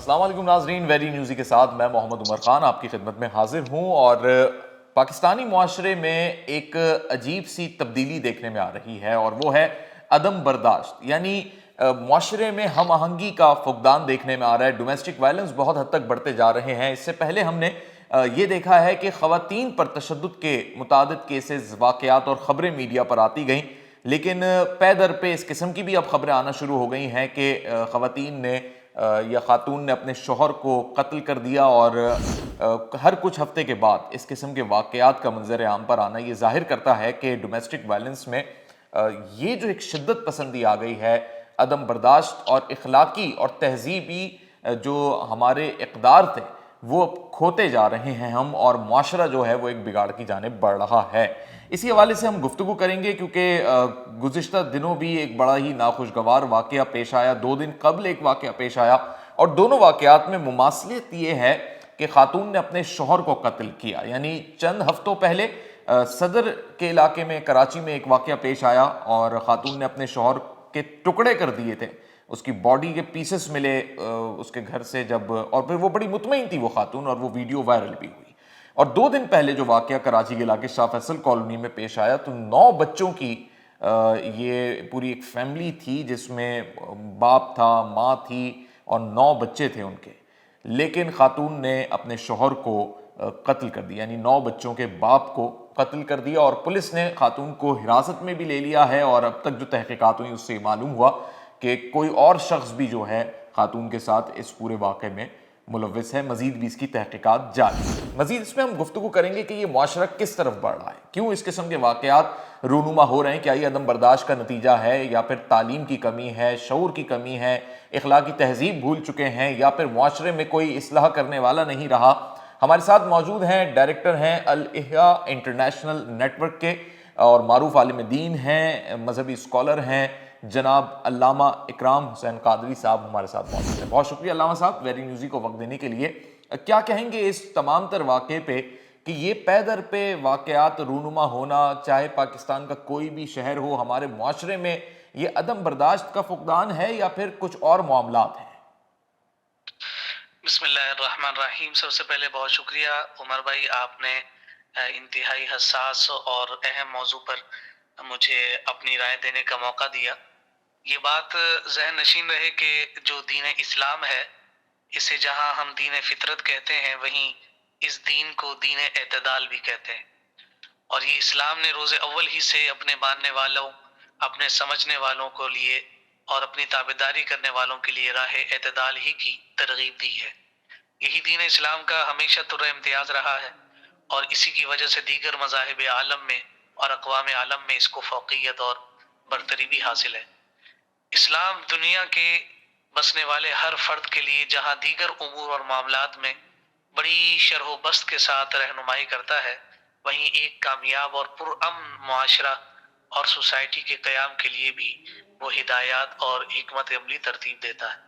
अस्सलाम वालेकुम नाजरीन, वेरी न्यूज़ी के साथ मैं मोहम्मद उमर ख़ान आपकी खिदमत में हाजिर हूँ। और पाकिस्तानी मुआशरे में एक अजीब सी तब्दीली देखने में आ रही है और वो है अदम बर्दाश्त। यानी मुआशरे में हम आहंगी का फुकदान देखने में आ रहा है। डोमेस्टिक वायलेंस बहुत हद तक बढ़ते जा रहे हैं। इससे पहले हमने ये देखा है कि ख़वातीन पर तशद्दुद के मुतादिद केसेस, वाक़यात और ख़बरें मीडिया पर आती गईं, लेकिन पे दर पे इस किस्म की भी अब ख़बरें आना शुरू हो गई हैं कि ख़वातीन ने या ख़ातून ने अपने शौहर को कत्ल कर दिया। और हर कुछ हफ्ते के बाद इस किस्म के वाक़यात का मंजर आम पर आना ये ज़ाहिर करता है कि डोमेस्टिक वायलेंस में ये जो एक शिद्दत पसंदी आ गई है, अदम बर्दाश्त और इखलाकी और तहजीबी जो हमारे इक़दार थे वो अब खोते जा रहे हैं हम, और मुआशरा जो है वो एक बिगाड़ की जानिब बढ़ रहा है। इसी हवाले से हम गुफ्तगू करेंगे क्योंकि गुज़िश्ता दिनों भी एक बड़ा ही नाखुशगवार वाक़या पेश आया। 2 दिन कबल एक वाक़या पेश आया और दोनों वाक़यात में मुमासलियत ये है कि खातून ने अपने शौहर को कत्ल किया। यानी चंद हफ्तों पहले सदर के इलाके में, कराची में एक वाक़या पेश आया और ख़ातून ने अपने शौहर के टुकड़े कर दिए थे। उसकी बॉडी के पीसेस मिले उसके घर से जब, और फिर वो बड़ी मुतमईन थी वो खातून, और वो वीडियो वायरल भी हुई। और 2 दिन पहले जो वाक़या कराची के इलाके शाह फैसल कॉलोनी में पेश आया, तो 9 बच्चों की ये पूरी एक फैमिली थी जिसमें बाप था, माँ थी और 9 बच्चे थे उनके। लेकिन खातून ने अपने शौहर को कत्ल कर दिया, यानी 9 बच्चों के बाप को कत्ल कर दिया। और पुलिस ने खातून को हिरासत में भी ले लिया है और अब तक जो तहकीकात हुई उससे मालूम हुआ कि कोई और शख्स भी जो है खातून के साथ इस पूरे वाक़े में मुलव्विस है। मजीद भी इसकी तहकीकात जारी। मजीद इसमें हम गुफ्तगू करेंगे कि ये मुआशरा किस तरफ बढ़ रहा है, क्यों इस किस्म के वाक़यात रूनुमा हो रहे हैं। क्या ये अदम बर्दाश्त का नतीजा है, या फिर तालीम की कमी है, शऊर की कमी है, इखलाकी तहजीब भूल चुके हैं, या फिर मुआशरे में कोई इस्लाह करने वाला नहीं रहा। हमारे साथ मौजूद हैं, डायरेक्टर हैं अल इह्या इंटरनेशनल नेटवर्क के और मारूफ आलिम दीन हैं, मजहबी स्कॉलर हैं, जनाब अल्लामा इकराम हुसैन कादरी साहब हमारे साथ मौजूद हैं। बहुत शुक्रिया अल्लामा साहब वेरी न्यूज़ी को वक्त देने के लिए। क्या कहेंगे इस तमाम तर वाक़े पे कि ये पे दर पे वाक़यात रूनुमा होना, चाहे पाकिस्तान का कोई भी शहर हो, हमारे मुआशरे में ये अदम बर्दाश्त का फुकदान है या फिर कुछ और मामलात हैं? बिस्मिल्लाहिर्रहमानिर्रहीम। सबसे पहले बहुत शुक्रिया उमर भाई, आपने इंतहाई हसास और अहम मौजू पर मुझे अपनी राय देने का मौका दिया। ये बात जहन नशीन रहे कि जो दीन इस्लाम है, इसे जहां हम दीन फितरत कहते हैं, वहीं इस दीन को दीन एतदाल भी कहते हैं। और ये इस्लाम ने रोज़े अव्वल ही से अपने मानने वालों, अपने समझने वालों को लिए और अपनी ताबेदारी करने वालों के लिए राह एतदाल ही की तरगीब दी है। यही दीन इस्लाम का हमेशा तुर्रा इम्तियाज रहा है और इसी की वजह से दीगर मज़ाहिब आलम में और अक़वाम आलम में इसको फ़ौक़ियत और बरतरी भी हासिल है। इस्लाम दुनिया के बसने वाले हर फर्द के लिए जहाँ दीगर उमूर और मामलात में बड़ी शरह बस्त के साथ रहनुमाई करता है, वहीं एक कामयाब और पुरअमन मुआशरा और सोसाइटी के क़याम के लिए भी वो हिदायत और हिकमत अमली तरतीब देता है।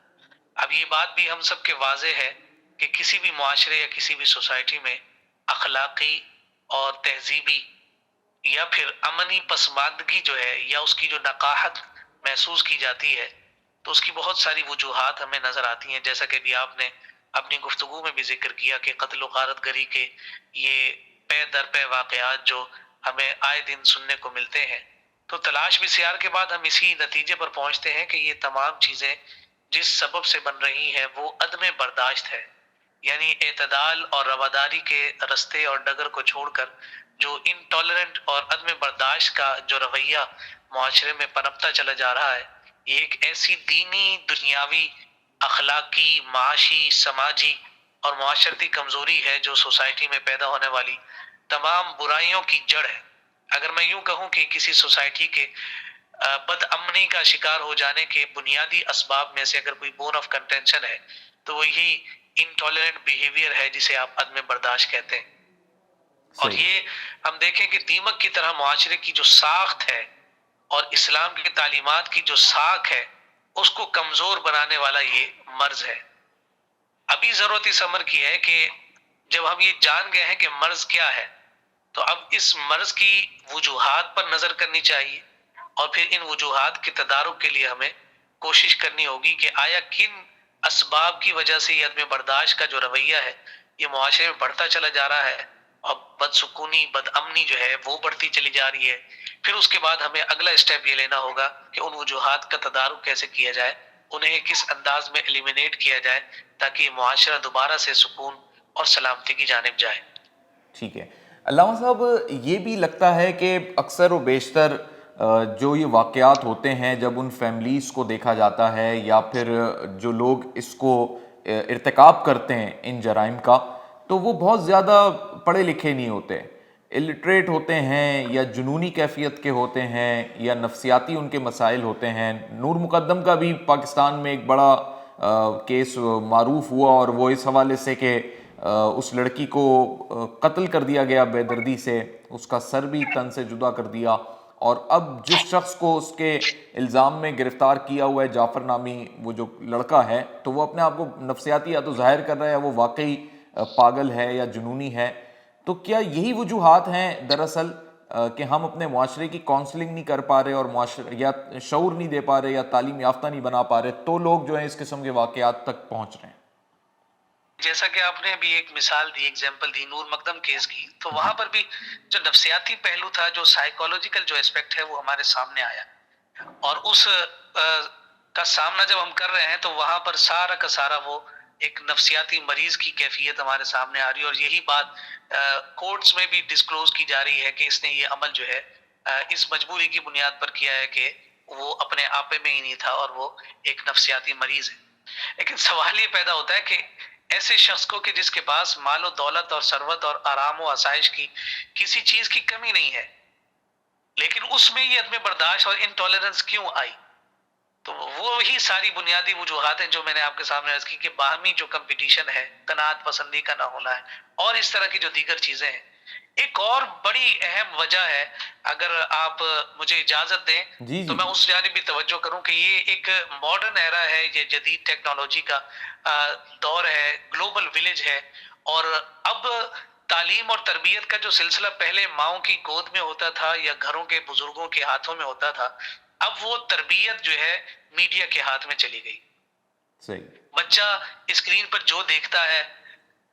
अब ये बात भी हम सब के वाज़े है कि किसी भी मुआशरे या किसी भी सोसाइटी में अखलाकी और तहजीबी या फिर अमनी पसमानदगी जो है, या उसकी जो नकाहत महसूस की जाती है, तो उसकी बहुत सारी वजूहात हमें नज़र आती हैं। जैसा कि भी आपने अपनी गुफ्तगू में भी जिक्र किया कि कत्ल व गारतगरी के ये पे दर पे वाक़यात जो हमें आए दिन सुनने को मिलते हैं, तो तलाश बिस्यार के बाद हम इसी नतीजे पर पहुंचते हैं कि ये तमाम चीज़ें जिस सबब से बन रही हैं वो अदम बर्दाश्त है। यानी एतदाल और रवादारी के रस्ते और डगर को छोड़कर जो इनटॉलरेंट और अदम बर्दाश्त का जो रवैया मुआशरे में पनपता चला जा रहा है, ये एक ऐसी दीनी, दुनियावी, अखलाकी, माशी, समाजी और मुआशरती कमजोरी है जो सोसाइटी में पैदा होने वाली तमाम बुराइयों की जड़ है। अगर मैं यूं कहूं कि किसी सोसाइटी के बदअमनी का शिकार हो जाने के बुनियादी असबाब में से अगर कोई बोन ऑफ कंटेंशन है, तो वो यही इनटॉलरेंट बिहेवियर है जिसे आप अदम बर्दाश्त कहते हैं। और ये हम देखें कि दीमक की तरह मुआशरे की जो साख्त है और इस्लाम की तालीमात की जो साख है, उसको कमजोर बनाने वाला ये मर्ज है। अभी जरूरत इस अमर की है कि जब हम ये जान गए हैं कि मर्ज क्या है, तो अब इस मर्ज की वजूहात पर नजर करनी चाहिए और फिर इन वजूहात के तदारुक के लिए हमें कोशिश करनी होगी कि आया किन اسباب کی وجہ سے یہ عدم برداشت کا جو رویہ ہے یہ معاشرے میں بڑھتا چلا جا رہا ہے اور بدسکونی بد امنی جو ہے وہ بڑھتی چلی جا رہی ہے. پھر اس کے بعد ہمیں اگلا اسٹیپ یہ لینا ہوگا کہ ان وجوہات کا تدارک کیسے کیا جائے, انہیں کس انداز میں ایلیمینیٹ کیا جائے تاکہ یہ معاشرہ دوبارہ سے سکون اور سلامتی کی جانب جائے. ٹھیک ہے علامہ صاحب, یہ بھی لگتا ہے کہ اکثر و بیشتر جو یہ واقعات ہوتے ہیں جب ان فیملیز کو دیکھا جاتا ہے یا پھر جو لوگ اس کو ارتکاب کرتے ہیں ان جرائم کا, تو وہ بہت زیادہ پڑھے لکھے نہیں ہوتے, الٹریٹ ہوتے ہیں یا جنونی کیفیت کے ہوتے ہیں یا نفسیاتی ان کے مسائل ہوتے ہیں. نور مقدم کا بھی پاکستان میں ایک بڑا کیس معروف ہوا اور وہ اس حوالے سے کہ اس لڑکی کو قتل کر دیا گیا بے دردی سے, اس کا سر بھی تن سے جدا کر دیا, اور اب جس شخص کو اس کے الزام میں گرفتار کیا ہوا ہے جعفر نامی وہ جو لڑکا ہے, تو وہ اپنے آپ کو نفسیاتی یا تو ظاہر کر رہا ہے یا وہ واقعی پاگل ہے یا جنونی ہے. تو کیا یہی وجوہات ہیں دراصل کہ ہم اپنے معاشرے کی کاؤنسلنگ نہیں کر پا رہے اور معاشرے یا شعور نہیں دے پا رہے یا تعلیم یافتہ نہیں بنا پا رہے, تو لوگ جو ہیں اس قسم کے واقعات تک پہنچ رہے ہیں؟ جیسا کہ آپ نے ابھی ایک مثال دی, ایگزامپل دی نور مقدم کیس کی, تو وہاں پر بھی جو نفسیاتی پہلو تھا, جو سائیکولوجیکل جو اسپیکٹ ہے وہ ہمارے سامنے آیا, اور اس کا سامنا جب ہم کر رہے ہیں تو وہاں پر سارا کا سارا وہ ایک نفسیاتی مریض کی کیفیت ہمارے سامنے آ رہی ہے, اور یہی بات کورٹس میں بھی ڈسکلوز کی جا رہی ہے کہ اس نے یہ عمل جو ہے اس مجبوری کی بنیاد پر کیا ہے کہ وہ اپنے آپے میں ہی نہیں تھا اور وہ ایک نفسیاتی مریض ہے. لیکن سوال یہ پیدا ہوتا ہے کہ ایسے شخص کو کہ جس کے پاس مال و دولت اور ثروت اور آرام و آسائش کی کسی چیز کی کمی نہیں ہے, لیکن اس میں یہ عدم برداشت اور انٹالرنس کیوں آئی؟ تو وہی ساری بنیادی وجوہات ہیں جو میں نے آپ کے سامنے عرض کی کہ باہمی جو کمپٹیشن ہے, قناعت پسندی کا نہ ہونا ہے, اور اس طرح کی جو دیگر چیزیں ہیں. ایک اور بڑی اہم وجہ ہے, اگر آپ مجھے اجازت دیں جی تو جی میں اس جانب بھی توجہ کروں کہ یہ ایک ماڈرن ایرا ہے, یہ جدید ٹیکنالوجی کا دور ہے, گلوبل ولیج ہے, اور اب تعلیم اور تربیت کا جو سلسلہ پہلے ماؤں کی گود میں ہوتا تھا یا گھروں کے بزرگوں کے ہاتھوں میں ہوتا تھا, اب وہ تربیت جو ہے میڈیا کے ہاتھ میں چلی گئی. صحیح. بچہ اسکرین پر جو دیکھتا ہے,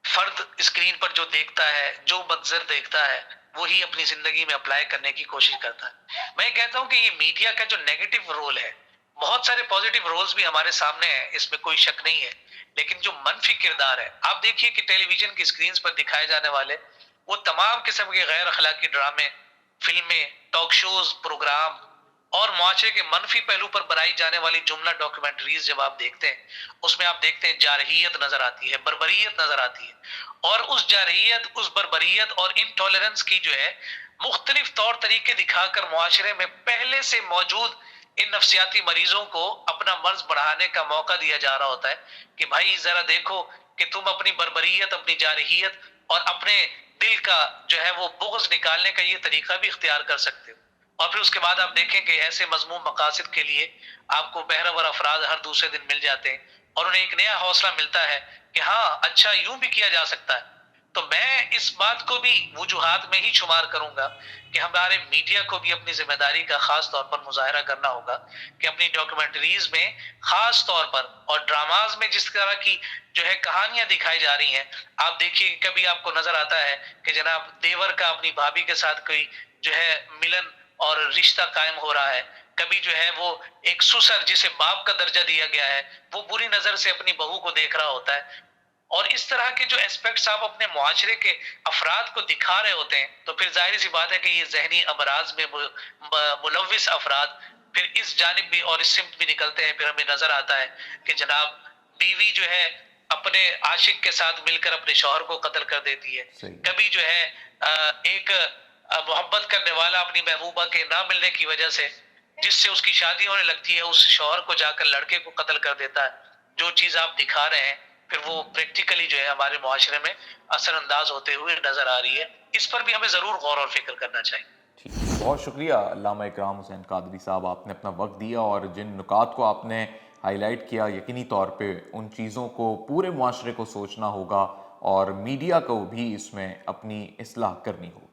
فرد اسکرین پر جو دیکھتا ہے, جو منظر دیکھتا ہے, وہی اپنی زندگی میں اپلائی کرنے کی کوشش کرتا ہے. میں کہتا ہوں کہ یہ میڈیا کا جو نیگیٹو رول ہے, بہت سارے پازیٹیو رولز بھی ہمارے سامنے ہیں, اس میں کوئی شک نہیں ہے, لیکن جو منفی کردار ہے, آپ دیکھیے کہ ٹیلی ویژن کی اسکرینز پر دکھائے جانے والے وہ تمام قسم کے غیر اخلاقی ڈرامے, فلمیں, ٹاک شوز, پروگرام اور معاشرے کے منفی پہلو پر بنائی جانے والی جملہ ڈاکیومنٹریز جب آپ دیکھتے ہیں, اس میں آپ دیکھتے ہیں جارحیت نظر آتی ہے, بربریت نظر آتی ہے, اور اس جارحیت, اس بربریت اور انٹالرنس کی جو ہے مختلف طور طریقے دکھا کر معاشرے میں پہلے سے موجود ان نفسیاتی مریضوں کو اپنا مرض بڑھانے کا موقع دیا جا رہا ہوتا ہے کہ بھائی ذرا دیکھو کہ تم اپنی بربریت, اپنی جارحیت اور اپنے دل کا جو ہے وہ بغض نکالنے کا یہ طریقہ بھی اختیار کر سکتے ہو. اور پھر اس کے بعد آپ دیکھیں کہ ایسے مذموم مقاصد کے لیے آپ کو بہرور افراد ہر دوسرے دن مل جاتے ہیں, اور انہیں ایک نیا حوصلہ ملتا ہے کہ ہاں اچھا یوں بھی کیا جا سکتا ہے. تو میں اس بات کو بھی وجوہات میں ہی شمار کروں گا کہ ہمارے میڈیا کو بھی اپنی ذمہ داری کا خاص طور پر مظاہرہ کرنا ہوگا کہ اپنی ڈاکیومنٹریز میں خاص طور پر اور ڈراماز میں جس طرح کی جو ہے کہانیاں دکھائی جا رہی ہیں, آپ دیکھیے کبھی آپ کو نظر آتا ہے کہ جناب دیور کا اپنی بھابھی کے ساتھ کوئی جو ہے ملن اور رشتہ قائم ہو رہا ہے, کبھی جو ہے وہ ایک سسر جسے باپ کا درجہ دیا گیا ہے وہ بری نظر سے اپنی بہو کو دیکھ رہا ہوتا ہے, اور اس طرح کے جو اسپیکٹس آپ اپنے معاشرے کے افراد کو دکھا رہے ہوتے ہیں, تو پھر ظاہر سی بات ہے کہ یہ ذہنی امراض میں ملوث افراد پھر اس جانب بھی اور اس سمت بھی نکلتے ہیں. پھر ہمیں نظر آتا ہے کہ جناب بیوی جو ہے اپنے عاشق کے ساتھ مل کر اپنے شوہر کو قتل کر دیتی ہے, کبھی جو ہے ایک محبت کرنے والا اپنی محبوبہ کے نہ ملنے کی وجہ سے جس سے اس کی شادی ہونے لگتی ہے, اس شوہر کو جا کر لڑکے کو قتل کر دیتا ہے. جو چیز آپ دکھا رہے ہیں پھر وہ پریکٹیکلی جو ہے ہمارے معاشرے میں اثر انداز ہوتے ہوئے نظر آ رہی ہے. اس پر بھی ہمیں ضرور غور اور فکر کرنا چاہیے. بہت شکریہ علامہ اکرام حسین قادری صاحب, آپ نے اپنا وقت دیا اور جن نکات کو آپ نے ہائی لائٹ کیا, یقینی طور پہ ان چیزوں کو پورے معاشرے کو سوچنا ہوگا اور میڈیا کو بھی اس میں اپنی اصلاح کرنی ہوگی.